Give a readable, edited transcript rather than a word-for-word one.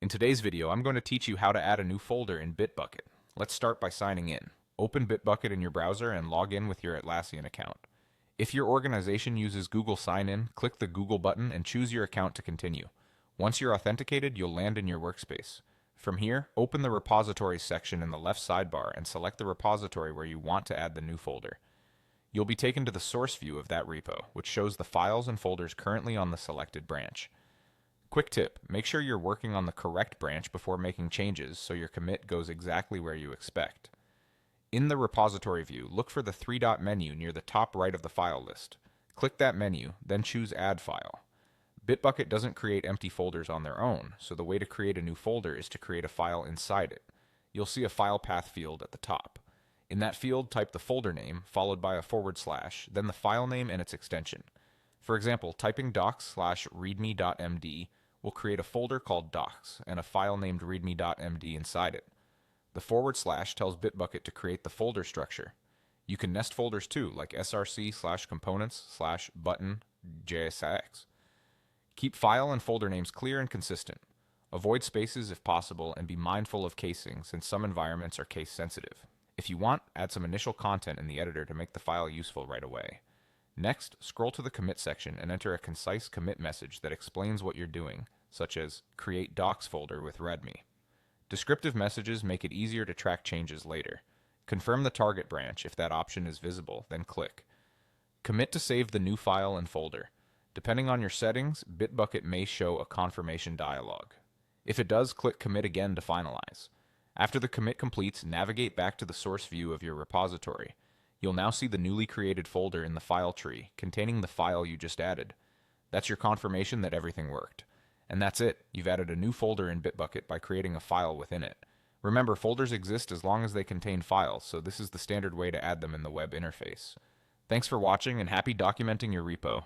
In today's video, I'm going to teach you how to add a new folder in Bitbucket. Let's start by signing in. Open Bitbucket in your browser and log in with your Atlassian account. If your organization uses Google Sign-In, click the Google button and choose your account to continue. Once you're authenticated, you'll land in your workspace. From here, open the repositories section in the left sidebar and select the repository where you want to add the new folder. You'll be taken to the source view of that repo, which shows the files and folders currently on the selected branch. Quick tip, make sure you're working on the correct branch before making changes so your commit goes exactly where you expect. In the repository view, look for the three-dot menu near the top right of the file list. Click that menu, then choose Add File. Bitbucket doesn't create empty folders on their own, so the way to create a new folder is to create a file inside it. You'll see a file path field at the top. In that field, type the folder name, followed by a /, then the file name and its extension. For example, typing docs/readme.md will create a folder called docs and a file named readme.md inside it. The / tells Bitbucket to create the folder structure. You can nest folders too, like src/components/button.jsx. Keep file and folder names clear and consistent. Avoid spaces if possible and be mindful of casing since some environments are case sensitive. If you want, add some initial content in the editor to make the file useful right away. Next, scroll to the commit section and enter a concise commit message that explains what you're doing, such as create docs folder with readme. Descriptive messages make it easier to track changes later. Confirm the target branch if that option is visible, then click. Commit to save the new file and folder. Depending on your settings, Bitbucket may show a confirmation dialog. If it does, click commit again to finalize. After the commit completes, navigate back to the source view of your repository. You'll now see the newly created folder in the file tree, containing the file you just added. That's your confirmation that everything worked. And that's it. You've added a new folder in Bitbucket by creating a file within it. Remember, folders exist as long as they contain files, so this is the standard way to add them in the web interface. Thanks for watching and happy documenting your repo.